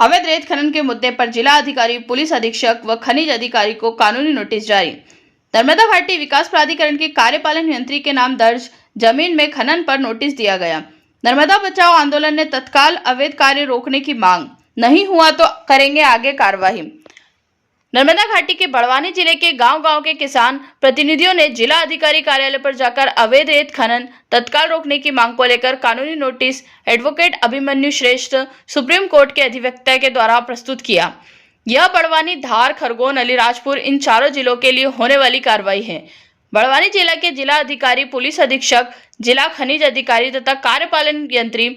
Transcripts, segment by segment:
अवैध रेत खनन के मुद्दे पर जिला अधिकारी, पुलिस अधीक्षक व खनिज अधिकारी को कानूनी नोटिस जारी। नर्मदा घाटी विकास प्राधिकरण के कार्यपालन यंत्री के नाम दर्ज जमीन में खनन पर नोटिस दिया गया। नर्मदा बचाओ आंदोलन ने तत्काल अवैध कार्य रोकने की मांग, नहीं हुआ तो करेंगे आगे कार्रवाई। नर्मदा घाटी के बड़वानी जिले के गांव-गांव के किसान प्रतिनिधियों ने जिला अधिकारी कार्यालय पर जाकर अवैध रेत खनन तत्काल रोकने की मांग को लेकर कानूनी नोटिस एडवोकेट अभिमन्यु श्रेष्ठ सुप्रीम कोर्ट के अधिवक्ता के द्वारा प्रस्तुत किया। यह बड़वानी, धार, खरगोन, अलीराजपुर इन चारों जिलों के लिए होने वाली कार्रवाई है। बड़वानी जिला के जिला अधिकारी, पुलिस अधीक्षक, जिला खनिज अधिकारी तथा कार्यपालन यंत्री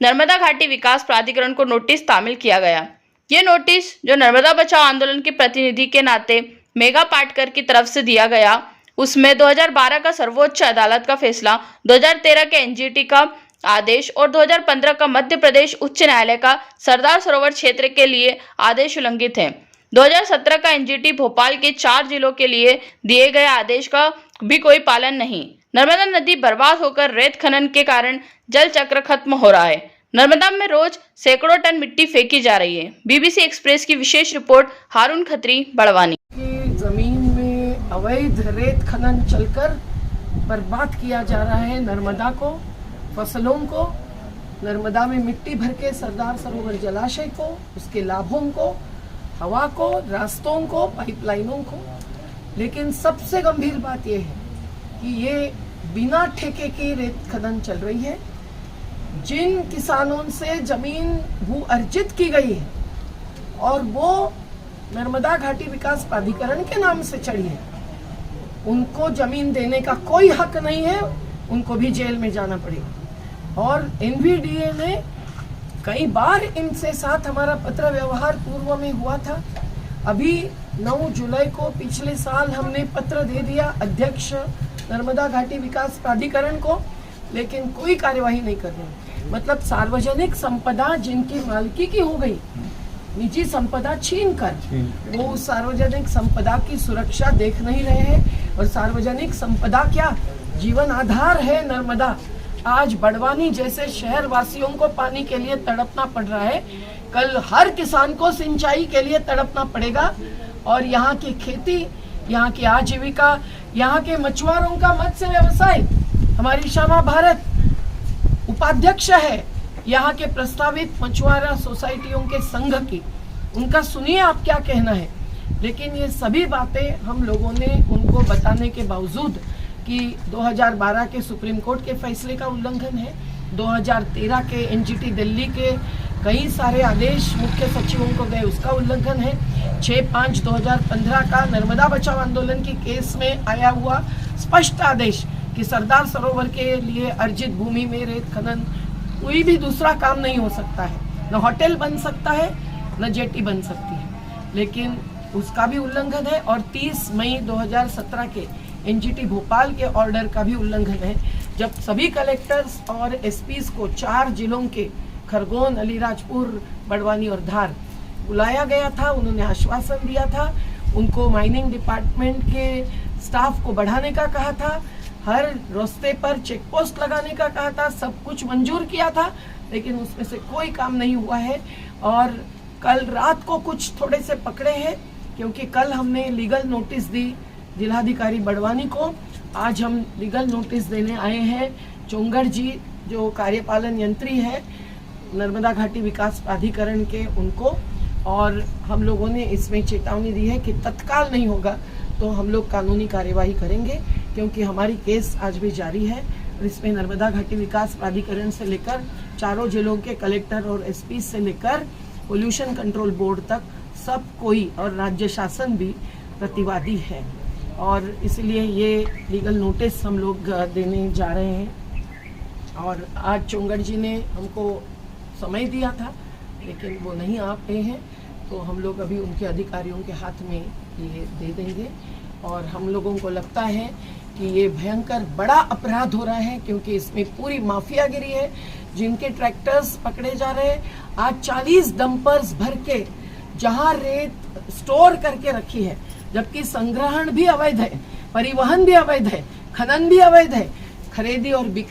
नर्मदा घाटी विकास प्राधिकरण को नोटिस तामील किया गया। ये नोटिस जो नर्मदा बचाओ आंदोलन के प्रतिनिधि के नाते मेघा पाटकर की तरफ से दिया गया, उसमें 2012 का सर्वोच्च अदालत का फैसला, 2013 के एनजीटी का आदेश और 2015 का मध्य प्रदेश उच्च न्यायालय का सरदार सरोवर क्षेत्र के लिए आदेश उल्लंघित है। 2017 का एनजीटी भोपाल के 4 जिलों के लिए दिए गए आदेश का भी कोई पालन नहीं। नर्मदा नदी बर्बाद होकर रेत खनन के कारण जल चक्र खत्म हो रहा है। नर्मदा में रोज सैकड़ों टन मिट्टी फेंकी जा रही है। बीबीसी एक्सप्रेस की विशेष रिपोर्ट, हारून खत्री, बड़वानी। जमीन में अवैध रेत खनन चलकर बर्बाद किया जा रहा है नर्मदा को, फसलों को, नर्मदा में मिट्टी भर के सरदार सरोवर जलाशय को, उसके लाभों को, हवा को, रास्तों को, पाइपलाइनों को। लेकिन सबसे गंभीर बात यह है कि ये बिना ठेके की रेत खनन चल रही है। जिन किसानों से जमीन भू अर्जित की गई है और वो नर्मदा घाटी विकास प्राधिकरण के नाम से चढ़ी है, उनको जमीन देने का कोई हक नहीं है, उनको भी जेल में जाना पड़ेगा। और एनवीडीए ने कई बार इनसे साथ हमारा पत्र व्यवहार पूर्व में हुआ था। अभी 9 जुलाई को पिछले साल हमने पत्र दे दिया अध्यक्ष नर्मदा घाटी विकास प्राधिकरण को, लेकिन कोई कार्यवाही नहीं कर रहे। मतलब सार्वजनिक संपदा जिनकी मालिकी की हो गई, निजी संपदा छीन कर वो उस सार्वजनिक संपदा की सुरक्षा देख नहीं रहे हैं। और सार्वजनिक संपदा क्या, जीवन आधार है नर्मदा। आज बड़वानी जैसे शहर वासियों को पानी के लिए तड़पना पड़ रहा है, कल हर किसान को सिंचाई के लिए तड़पना पड़ेगा। और यहाँ की खेती, यहाँ की आजीविका, यहाँ के मछुआरों का मत्स्य व्यवसाय, हमारी श्यामा भारत उपाध्यक्ष है यहाँ के प्रस्तावित मछुआरा सोसाइटियों के संघ की, उनका सुनिए आप क्या कहना है। लेकिन ये सभी बातें हम लोगों ने उनको बताने के बावजूद कि 2012 के सुप्रीम कोर्ट के फैसले का उल्लंघन है, 2013 के एनजीटी दिल्ली के कई सारे आदेश मुख्य सचिवों को गए उसका उल्लंघन है, 6/5/2015 का नर्मदा बचाओ आंदोलन की केस में आया हुआ स्पष्ट आदेश कि सरदार सरोवर के लिए अर्जित भूमि में रेत खनन कोई भी दूसरा काम नहीं हो सकता है, न होटल बन सकता है, न जेटी बन सकती है, लेकिन उसका भी उल्लंघन है। और 30 मई 2017 के एनजीटी भोपाल के ऑर्डर का भी उल्लंघन है, जब सभी कलेक्टर्स और एसपीज को 4 जिलों के खरगोन, अलीराजपुर, बड़वानी और धार बुलाया गया था। उन्होंने आश्वासन दिया था, उनको माइनिंग डिपार्टमेंट के स्टाफ को बढ़ाने का कहा था, हर रास्ते पर चेक पोस्ट लगाने का कहा था, सब कुछ मंजूर किया था, लेकिन उसमें से कोई काम नहीं हुआ है। और कल रात को कुछ थोड़े से पकड़े हैं, क्योंकि कल हमने लीगल नोटिस दी जिलाधिकारी बड़वानी को। आज हम लीगल नोटिस देने आए हैं चोंगड़ जी, जो कार्यपालन यंत्री है नर्मदा घाटी विकास प्राधिकरण के, उनको। और हम लोगों ने इसमें चेतावनी दी है कि तत्काल नहीं होगा तो हम लोग कानूनी कार्यवाही करेंगे, क्योंकि हमारी केस आज भी जारी है। और इसमें नर्मदा घाटी विकास प्राधिकरण से लेकर चारों जिलों के कलेक्टर और एसपी से लेकर पोल्यूशन कंट्रोल बोर्ड तक सब कोई, और राज्य शासन भी प्रतिवादी है। और इसलिए ये लीगल नोटिस हम लोग देने जा रहे हैं। और आज चोंगड़ जी ने हमको समय दिया था, लेकिन वो नहीं आ पाए हैं, तो हम लोग अभी उनके अधिकारियों के हाथ में ये दे देंगे। और हम लोगों को लगता है कि ये भयंकर बड़ा अपराध हो रहा है, क्योंकि इसमें पूरी माफियागिरी है। जिनके ट्रैक्टर्स पकड़े जा रहे हैं, आज 40 डंपर्स भर के जहां रेत स्टोर करके रखी है, जबकि संग्रहण भी अवैध है, परिवहन भी अवैध है, खनन भी अवैध है, खरीदी और बिक्री